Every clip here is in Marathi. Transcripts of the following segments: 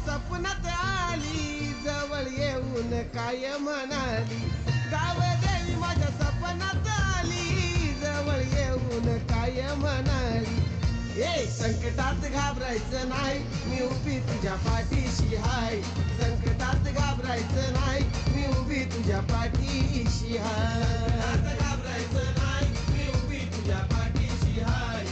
सपनात आली जवळ येऊन काय म्हणाली गाव देवी माझ्या सपनात आली जवळ येऊन काय म्हणाली ए संकटात घाबरायचं नाही मी उभी तुझ्या पाठीशी हाय संकटात घाबरायचं नाही मी उभी तुझ्या पाठीशी हाय घाबरायचं नाही मी उभी तुझ्या पाठीशी हाय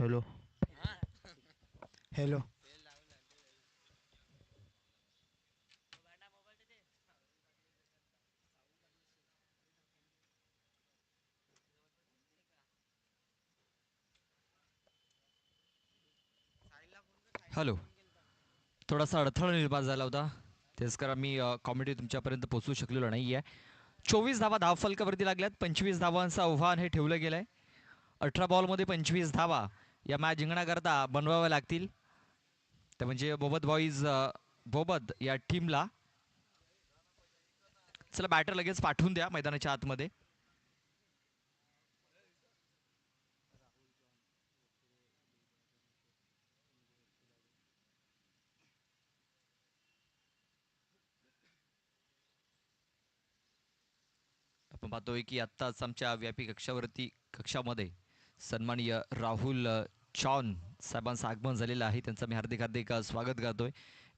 हॅलो हॅलो. हॅलो. थोडासा अडथळा निर्माण झाला होता, तेच कारण मी कॉमेडी तुमच्यापर्यंत पोहोचू शकलेलो नाही आहे. 24 धावा धावफलकावरती लागल्यात. 25 धावांचं आव्हान हे ठेवलं गेलं आहे. 18 बॉलमध्ये 25 धावा या मॅच जिंकण्याकरता बनवाव्या लागतील. ते म्हणजे बोबत बॉईज बोबत या टीमला. चला बॅटर लगेच पाठवून द्या मैदानाच्या आतमध्ये. आपण पाहतोय की आत्ताच आमच्या व्यापी कक्षामध्ये सन्माननीय राहुल चॉन साहेबांचं आगमन झालेलं आहे. त्यांचं मी हार्दिक हार्दिक स्वागत करतोय.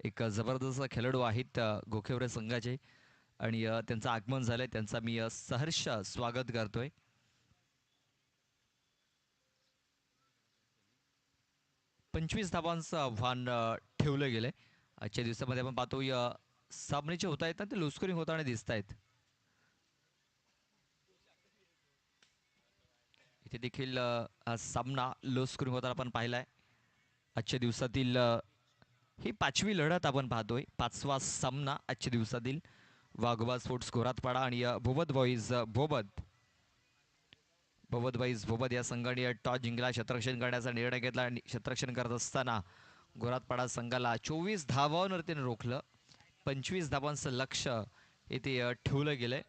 एक जबरदस्त खेळाडू आहेत गोखेवरे संघाचे आणि त्यांचं आगमन झालंय, त्यांचा मी सहर्ष स्वागत करतोय. पंचवीस धावांचं आव्हान ठेवलं गेलंय. आजच्या दिवसामध्ये आपण पाहतोय सामने जे होत आहेत ना ते लो स्कोरिंग होताना दिसत आहेत. इथे देखील हा सामना लो स्कोरिंग होताना आपण पाहिलाय. आजच्या दिवसातील ही 5वी लढत आपण पाहतोय. 5वा सामना आजच्या दिवसातील वाघोबा स्पोर्ट्स घोरातपाडा आणि भोबत बॉईज भोबत भोबत या संघाने टॉस जिंकला, क्षेत्ररक्षण करण्याचा निर्णय घेतला आणि क्षेत्ररक्षण करत असताना घोरातपाडा संघाला 24 धावांवर त्याने रोखलं. 25 धावांचं लक्ष इथे ठेवलं गेलंय.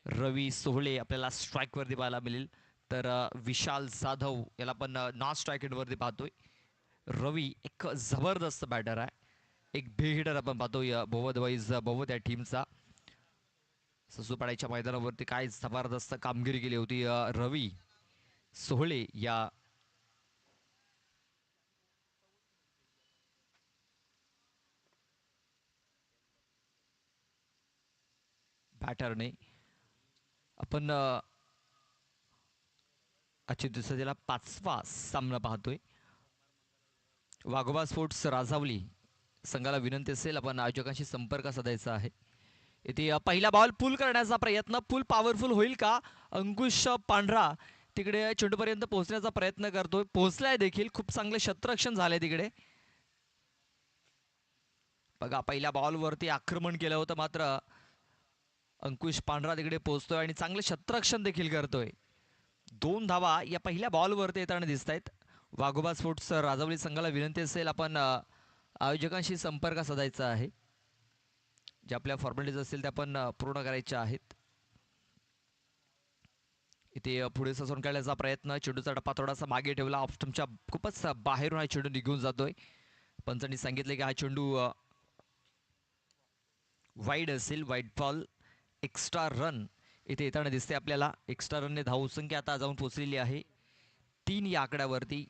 रवी सोहळे आपल्याला स्ट्राईकवरती पाहायला मिळेल, तर विशाल जाधव याला पण नॉन स्ट्राईक वरती पाहतोय. रवी एक जबरदस्त बॅटर आहे, एक बिग हिटर आपण पाहतोय भोवत या टीमचा. ससूपाड्याच्या मैदानावरती काय जबरदस्त कामगिरी केली होती रवी सोहळे या बॅटरने. आपण आजच्या दिवसाला 5वा सामना पाहतोय. वाघोबा स्पोर्ट्स राजावली संघाला विनंती असेल आपण आयोजकांशी संपर्क साधायचा आहे. इथे पहिला बॉल पुल करण्याचा प्रयत्न, पुल पॉवरफुल होईल का? अंकुश पांढरा तिकडे चेंडूपर्यंत पोहोचण्याचा प्रयत्न करतोय, पोहोचलाय देखील. खूप चांगले क्षेत्ररक्षण झाले तिकडे. बघा पहिल्या बॉलवरती आक्रमण केलं होतं, मात्र अंकुश पांढरा तिकडे पोहोचतोय आणि चांगले क्षेत्ररक्षण देखील करतोय. 2 धावा या पहिल्या बॉलवरती येताना दिसत आहेत. वाघोबा स्पोर्ट्स राजावली संघाला विनंती असेल आपण आयोजकांशी संपर्क साधायचा आहे. ज्या आपल्या फॉर्मॅलिटीज असतील त्या आपण पूर्ण करायच्या आहेत. इथे पुढे ससून काढण्याचा प्रयत्न, चेंडूचा टप्पा थोडासा मागे ठेवला, ऑफस्टमच्या खूपच बाहेरून हा चेंडू निघून जातोय. पंचांनी सांगितले की हा चेंडू वाईड असेल, वाईड बॉल. एक्स्ट्रा रन इथे येताना दिसते आपल्याला. एक्स्ट्रा रनने धावसंख्या आता जाऊन पोहोचलेली आहे 3 या आकड्यावरती.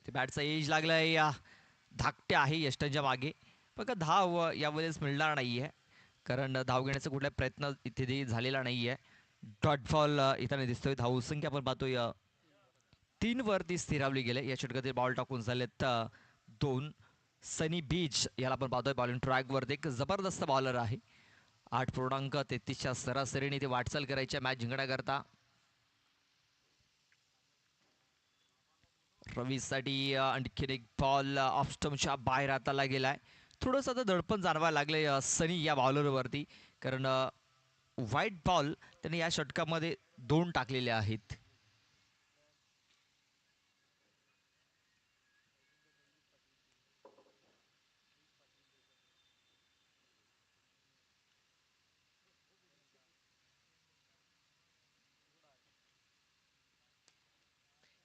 बॅटचा एज लागलाय, या धाकटे आहे यष्टांच्या मागे. बघा धाव यावेळेस मिळणार नाही आहे, कारण धाव घेण्याचा कुठला प्रयत्न इथे झालेला नाही आहे. डॉट बॉल इथं दिसतोय. धावसंख्या आपण पाहतोय 3 वरती स्थिरावली गेले. या षटकातील बॉल टाकून झालेत 2. सनी बीच याला आपण पाहतोय बॉलिंग ट्रॅकवरती, एक जबरदस्त बॉलर आहे. 8.33च्या सरासरीने ते वाटचाल करायच्या मॅच जिंकण्याकरता. रवीसाठी आणखीन एक बॉल ऑफ स्टंपच्या बाहेर हाताला गेलाय. थोडंसं आता दडपण जाणवायला लागले सनी या बॉलरवरती, कारण व्हाईट बॉल त्याने या षटकामध्ये 2 टाकलेले आहेत.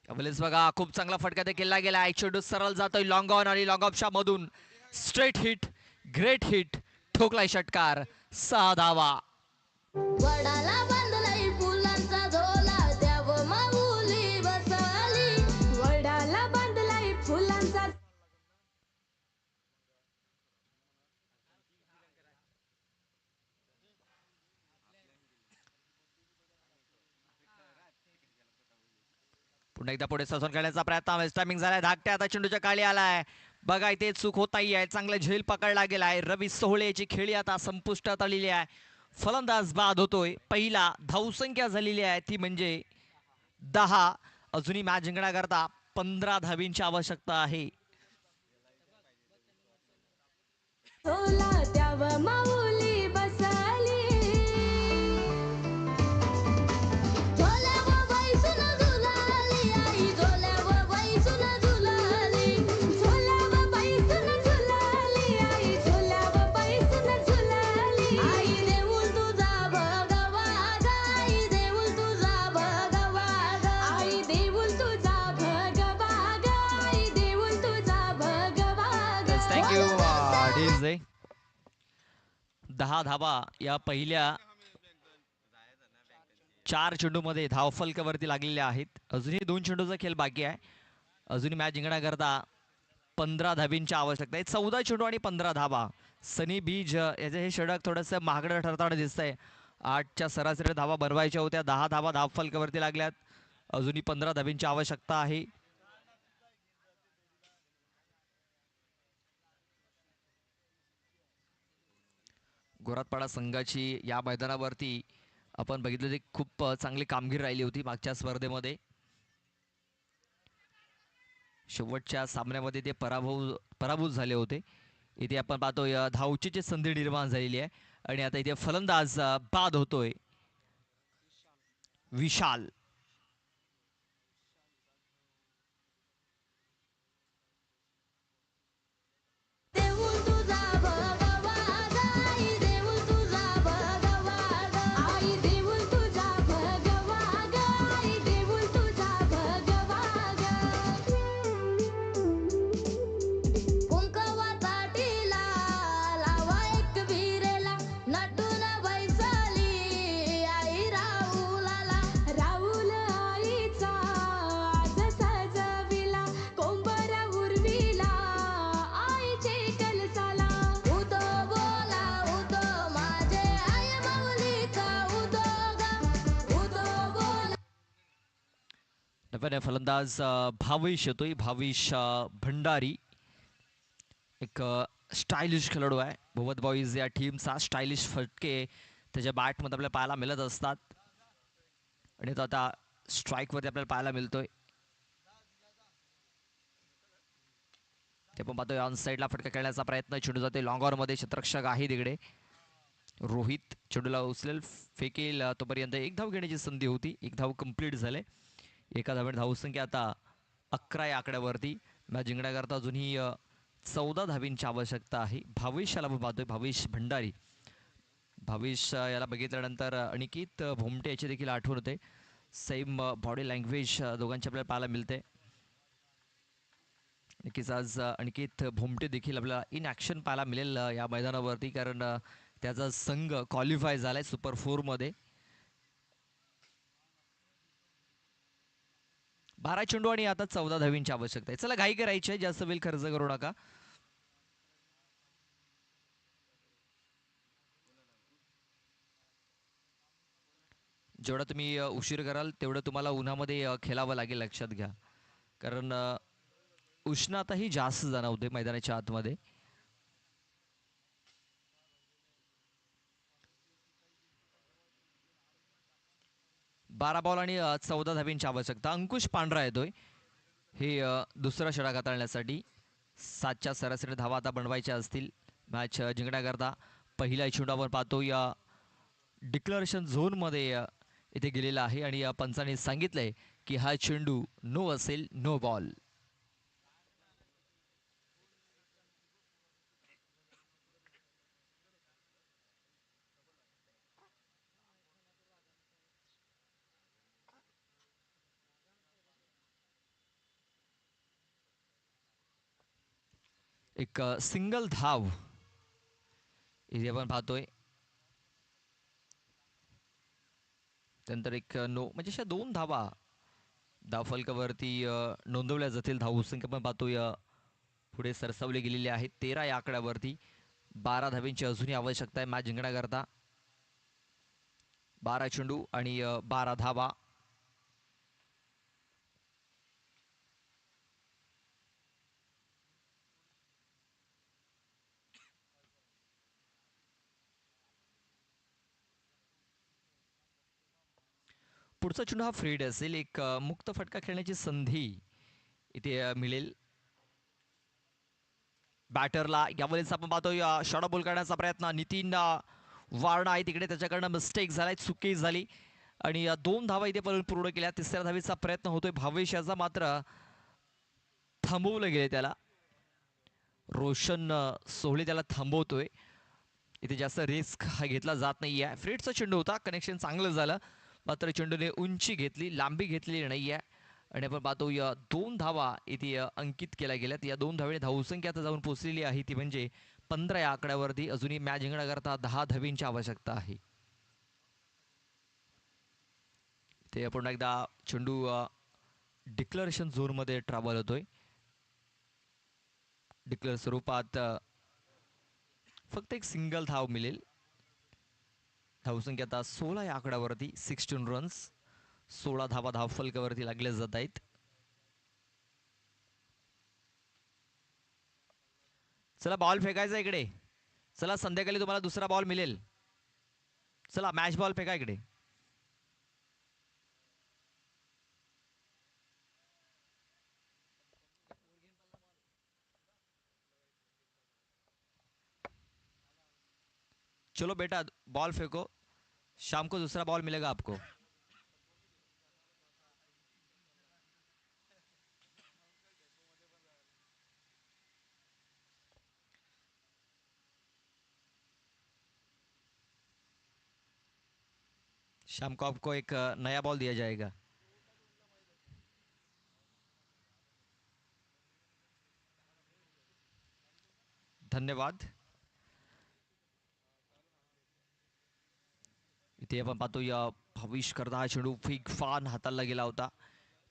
यावेळेस बघा खूप चांगला फटका ते केला गेला. चेंडू सरळ जातोय लॉंग ऑन आणि लॉंग ऑफच्या मधून स्ट्रेट हिट, ग्रेट हिट, ठोकलाय षटकार. 6 धावा. वडाला बांधलाय फुलांचा झोला, द्याव माऊली बसाली. वडाला बांधलाय फुलांचा. पुन्हा एकदा पुढे ससून खेळण्याचा प्रयत्न, टायमिंग झालाय, धाकटे आता चेंडूच्या काळी आलाय. बघा इथे चूक होत नाहीये, चांगलं झेल पकडला गेलाय. रवी सोहळेची खेळी आता संपुष्टात आलेली आहे. फलंदाज बाद होतोय. पहिला धावसंख्या झालेली आहे ती म्हणजे 10. अजूनही मॅच जिंकण्याकरता 15 धावींची आवश्यकता आहे. झोला द्याव माऊली बसली झोल्यावर बैसून झुलाली आई झोल्यावर बैसून झुलाली झोल्यावर बैसून झुलाली आई झोल्यावर बैसून झुलाली आई देऊळ तुझा भगवा ग आई देऊळ तुझा भगवा ग आई देऊळ तुझा भगवा ग आई देऊळ तुझा भगवा ग. Thank you DJ. 10 धावा या पहिल्या 4 चेंडूमध्ये धावफलकावरती लागलेल्या आहेत. अजूनही 2 चेंडूचा खेळ बाकी आहे. अजूनही मॅच जिंकण्याकरता 15 धावींची आवश्यकता आहे. 14 चेंडू आणि 15 धावा. सनी बीज याचे हे षटक थोडंसं महागडं ठरताना दिसतंय. 8च्या सरासरी धावा बनवायच्या होत्या, 10 धावा धावफलकावरती लागल्यात. अजूनही 15 धावींची आवश्यकता आहे. गोरातपाडा संघाची या मैदानावरती आपण बघितलं ते खूप चांगली कामगिरी राहिली होती मागच्या स्पर्धेमध्ये. शेवटच्या सामन्यामध्ये ते पराभूत झाले होते. इथे आपण पाहतोय धावचीची संधी निर्माण झालेली आहे आणि आता इथे फलंदाज बाद होतोय. विशाल. देऊळ तुझा भगवा ग आई देऊळ तुझा भगवा ग आई देऊळ तुझा भगवा ग आई देऊळ तुझा भगवा ग. कुंकवा ताटीला लावा एक विरेला नटून बैसली आई राहुलाला राहुल आईचा आज सजविला कोंबरा उर्विला आईचे कलसाला उदो बोला उदो माझे आई माऊलीचा उदो ग उदो बोला. नव्याने फलंदाज भावेश येतोय. भावेश भंडारी एक स्टायलिश खेळाडू आहे. भुवत बॉईज या टीमचा स्टायलिश फटके त्याच्या बॅटमध्ये आपल्याला पाहायला मिळत असतात आणि तो आता स्ट्राईकवरती आपल्याला पाहायला मिळतोय. ते पण पाहतोय ऑन साईडला फटका खेळण्याचा प्रयत्न, चेंडू जाते लॉंग ऑनमध्ये. क्षेत्ररक्षक आहे तिकडे रोहित. चेंडूला उचलेल, फेकेल, तोपर्यंत एक धाव घेण्याची संधी होती. एक धाव कंप्लीट झाले. एका धावेत धावसंख्या आता 11 या आकड्यावरती. मॅच जिंकण्याकरता अजूनही 14 धावींची आवश्यकता आहे. भावेशाला आपण पाहतोय, भावेश भंडारी. भावेश याला बघितल्यानंतर अनिकेत भोमटे याची देखील आठवण होते. सेम बॉडी लँग्वेज दोघांची आपल्याला पाहायला मिळते. नक्कीच आज अनिकेत भोमटे देखील आपल्याला इन ॲक्शन पाहायला मिळेल या मैदानावरती, कारण त्याचा संघ क्वालिफाय झालाय सुपर 4 मध्ये. 12 चेंडू आणि आता 14 धावींची आवश्यकता आहे. चला घाई करायची आहे, जास्त वेळ खर्च करू नका. जेवढा तुम्ही उशीर कराल तेवढं तुम्हाला उन्हामध्ये खेळावं लागेल, लक्षात घ्या. कारण उष्णताही जास्त जाणवते मैदानाच्या आतमध्ये. बारा बॉल आणि 14 धावींची आवश्यकता. अंकुश पांढरा येतोय हे दुसरा षटक हाताळण्यासाठी. 7च्या सरासरी धावा आता बनवायच्या असतील मॅच जिंकण्याकरता. पहिला चेंडू आपण पाहतो या डिक्लरेशन झोनमध्ये इथे गेलेला आहे आणि या पंचाने सांगितलंय की हा चेंडू नो असेल, नो बॉल. एक सिंगल धाव इथे आपण पाहतोय. त्यानंतर एक नो, म्हणजे अशा 2 धावा धावफलकावरती नोंदवल्या जातील. धावसंख्या पण पाहतोय पुढे सरसावली गेलेली आहे 13 या आकड्यावरती. 12 धावींची अजूनही आवश्यकता आहे मॅच जिंकण्याकरता. 12 चेंडू आणि 12 धावा. पुढचा चेंडू हा फ्रीड असेल. एक मुक्त फटका खेळण्याची संधी इथे मिळेल बॅटरला. यावेळेस आपण पाहतोय शॉर्ट बॉल करण्याचा प्रयत्न. नितीन वारणा आहे तिकडे, त्याच्याकडनं मिस्टेक झालाय, चुकी झाली आणि 2 धावा इथे पूर्ण केल्या. तिसऱ्या धावेचा प्रयत्न होतोय भावेश याचा, मात्र थांबवलं गेले त्याला. रोशन सोहळे त्याला थांबवतोय. इथे जास्त रिस्क हा घेतला जात नाहीये. फ्रीडचा चेंडू होता, कनेक्शन चांगलं झालं, मात्र चेंडूने उंची घेतली, लांबी घेतलेली नाहीये. आणि आपण पाहतो या 2 धावा इथे अंकित केल्या गेल्यात. या 2 धावेने धावसंख्या आता जाऊन पोहोचलेली आहे, ती म्हणजे 15 या आकड्यावरती. अजूनही मॅच जिंकण्याकरता 10 धावींची आवश्यकता आहे. ते पुन्हा एकदा चेंडू डिक्लरेशन झोनमध्ये ट्रॅव्हल होतोय. डिक्लेअर स्वरूपात फक्त एक सिंगल धाव मिळेल. धावसंख्या आता 16 या आकड्यावरती, 16 रन्स, 16 धावा धावफलकावरती लागल्या जात आहेत. चला बॉल फेकायचा इकडे. चला संध्याकाळी तुम्हाला दुसरा बॉल मिळेल. चला मॅच बॉल फेका इकडे. चलो बेटा बॉल फेंको, शाम को दूसरा बॉल मिलेगा आपको. शाम को आपको एक नया बॉल दिया जाएगा. धन्यवाद. इथे आपण पाहतो या भविष करता हा चेंडू फिग फान हाताला गेला होता.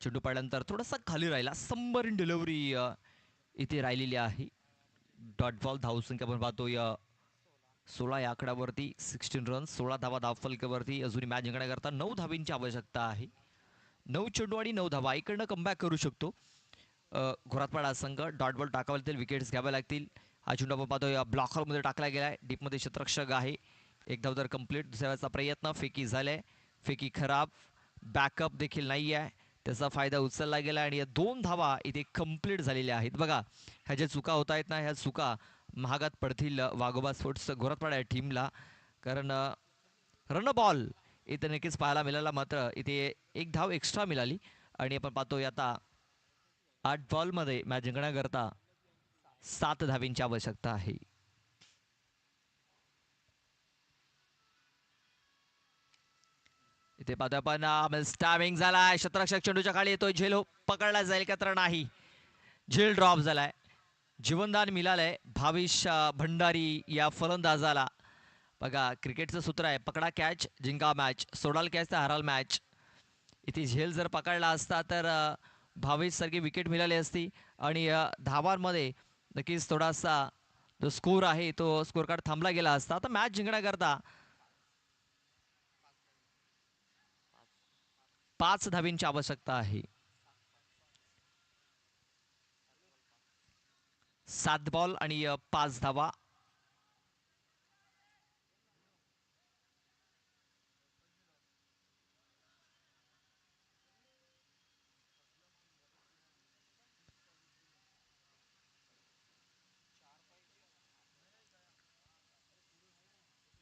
चेंडू पडल्यानंतर थोडासा खाली राहिला. सबमरीन डिलिव्हरी इथे राहिलेली आहे. Dot ball. धावसंख्या आपण पाहतो या 16 या आकड्यावरती, 16 रन्स, 16 धावा धावफलकावरती. अजूनही मॅच जिंकण्याकरता 9 धावींची आवश्यकता आहे. 9 चेंडू आणि 9 धावा. इकडनं कमबॅक करू शकतो घोरातपाडा संघ. डॉट बॉल टाकावे लागतील, विकेट्स घ्यावे लागतील. हा चेंडू आपण पाहतो या ब्लॉकरमध्ये टाकला गेलाय. डीपमध्ये क्षेत्ररक्षक आहे. एक धाव तर कंप्लीट. दुसऱ्याचा प्रयत्न, फेकी झालाय, फेकी खराब. बॅकअप देखील नाही आहे, त्याचा फायदा उचलला गेला आणि या 2 धावा इथे कंप्लीट झालेल्या आहेत. बघा ह्या ज्या चुका होत आहेत ना, ह्या चुका महागात पडतील वाघोबा स्पोर्ट्स घोरातपाडा या टीमला. कारण रन बॉल इथे नक्कीच पाहायला मिळाला, मात्र इथे एक धाव एक्स्ट्रा मिळाली. आणि आपण पाहतोय आता 8 बॉलमध्ये मॅच जिंकण्याकरता 7 धावींची आवश्यकता आहे. इथे पाहतोय आपण स्टॅमिंग झालाय. क्षेत्ररक्षक चेंडूच्या खाली येतोय. झेल पकडला जाईल का तर नाही. झेल ड्रॉप झालाय. जीवनदान मिळालंय भाविश भंडारी या फलंदाजाला. बघा क्रिकेटचं सूत्र आहे, पकडा कॅच जिंका मॅच, सोडाल कॅच तर हराल मॅच. इथे झेल जर पकडला असता तर भावेश सारखी विकेट मिळाली असती आणि धावांमध्ये नक्कीच थोडासा जो स्कोर आहे तो स्कोर कार्ड थांबला गेला असता. आता मॅच जिंकण्याकरता 5 धावींची आवश्यकता आहे. 7 बॉल आणि 5 धावा.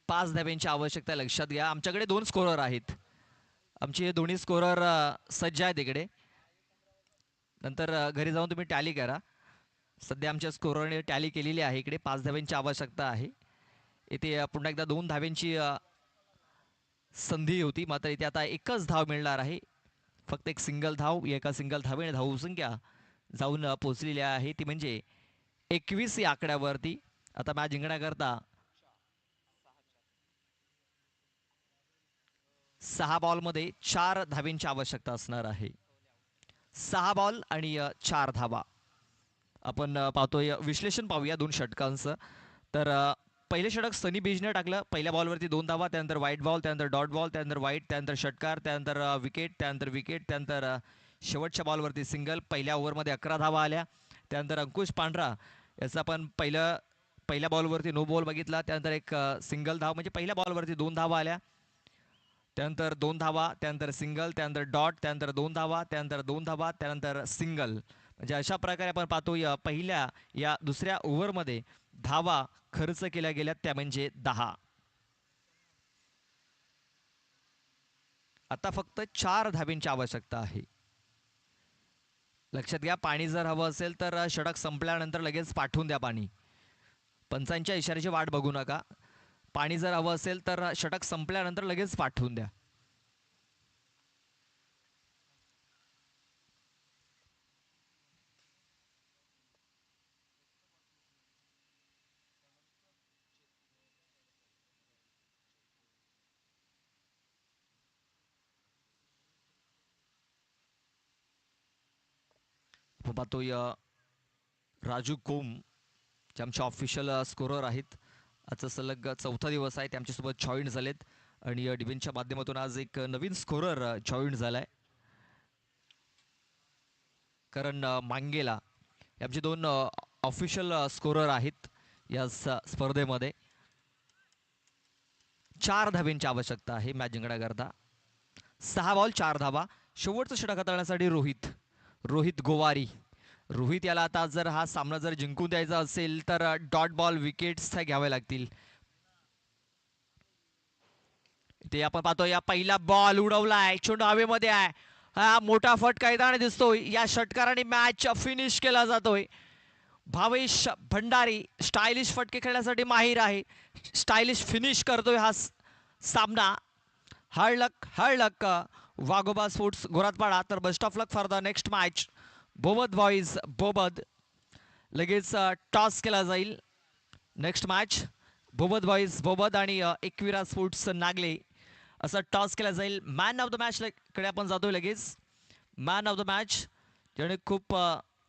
पाच धाब्यांची आवश्यकता लक्षात घ्या. आमच्याकडे 2 स्कोरर आहेत. आमचे हे दोन्ही स्कोरर सज्ज आहेत इकडे. नंतर घरी जाऊन तुम्ही टॅली करा. सध्या आमच्या स्कोररने टॅली केलेली आहे. इकडे 5 धाब्यांची आवश्यकता आहे. इथे पुन्हा एकदा 2 धाब्यांची संधी होती, मात्र इथे आता एकच धाव मिळणार आहे. फक्त एक सिंगल धाव. एका सिंगल धावेने धावसंख्या जाऊन पोहोचलेली आहे, ती म्हणजे 21 या आकड्यावरती. आता मॅच जिंकण्याकरता 6 बॉलमध्ये 4 धावींची आवश्यकता असणार आहे. 6 बॉल आणि 4 धावा. आपण पाहतोय विश्लेषण पाहूया 2 षटकांचं. तर पहिले षटक सनी बीजने टाकलं. पहिल्या बॉलवरती 2 धावा, त्यानंतर व्हाईट बॉल, त्यानंतर डॉट बॉल, त्यानंतर व्हाईट, त्यानंतर षटकार, त्यानंतर विकेट, त्यानंतर विकेट, त्यानंतर शेवटच्या बॉलवरती सिंगल. पहिल्या ओव्हरमध्ये 11 धावा आल्या. त्यानंतर अंकुश पांढरा याचा आपण पहिल्या बॉलवरती नो बॉल बघितला. त्यानंतर एक सिंगल धाव, म्हणजे पहिल्या बॉलवरती 2 धावा आल्या. त्यानंतर 2 धावा, त्यानंतर सिंगल, त्यानंतर डॉट, त्यानंतर 2 धावा, त्यानंतर 2 धावा, त्यानंतर सिंगल. म्हणजे अशा प्रकारे आपण पाहतो या पहिल्या या दुसऱ्या ओव्हरमध्ये धावा खर्च केल्या गेल्या त्या म्हणजे 10. आता फक्त 4 धाबींची आवश्यकता आहे. लक्षात घ्या, पाणी जर हवं असेल तर षटक संपल्यानंतर लगेच पाठवून द्या पाणी. पंचांच्या इशाऱ्याची वाट बघू नका. पाणी जर हवं असेल तर षटक संपल्यानंतर लगेच पाठवून द्या. आपण पाहतोय राजू कोम जे आमचे ऑफिशियल स्कोरर आहेत. आजचा सलग 4था दिवस आहे ते आमच्यासोबत जॉईन झालेत आणि डिफेन्सच्या माध्यमातून आज एक नवीन स्कोरर जॉईन झालाय. करण मांगेला हे आमचे 2 ऑफिशियल स्कोरर आहेत या स्पर्धेमध्ये. 4 धाबींची आवश्यकता आहे मॅच जिंकण्याकरता. 6 बॉल 4 धावा. शेवटचं षटक हाताळण्यासाठी रोहित गोवारी. रोहित याला आता जर हा सामना जर जिंकून द्यायचा असेल तर डॉट बॉल विकेट्स घ्यावे लागतील. ते आपण पाहतो या पहिला बॉल उडवलाय, चेंडू हवेमध्ये आहे. हा मोठा फटका येताना दिसतोय. या षटकाराने मॅच फिनिश केला जातोय. भावेश भंडारी स्टायलिश फटके खेळण्यासाठी माहीर आहे. स्टायलिश फिनिश करतोय हा सामना. हळ लक वाघोबा स्पोर्ट्स गोरातपाडा. तर best of luck for the next match. Bobad boys Bobad. लगेच टॉस केला जाईल. Next match Bobad boys Bobad आणि एकविरा स्पोर्ट्स नागले असा टॉस केला जाईल. मॅन ऑफ द मॅच कडे आपण जातोय लगेच. मॅन ऑफ द मॅच ज्याने खूप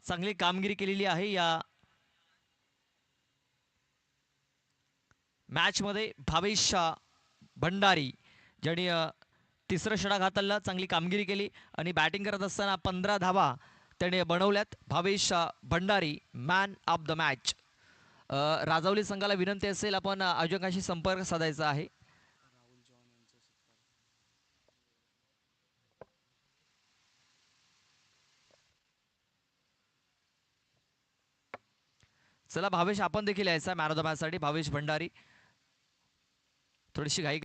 चांगली कामगिरी केलेली आहे या मॅच मध्ये. भावेश भंडारी ज्याने तिसरं षटक हाताळलं, चांगली कामगिरी केली आणि बॅटिंग करत असताना 15 धावा त्याने बनवल्यात. Bhavesh Bhandari man of the match. Rajawali संघाला विनंती असेल आपण आयोजकांशी संपर्क साधायचा आहे. चला भावेश, आपण देखील यायचा मॅन ऑफ द मॅच साठी. भावेश भंडारी थोडीशी घाई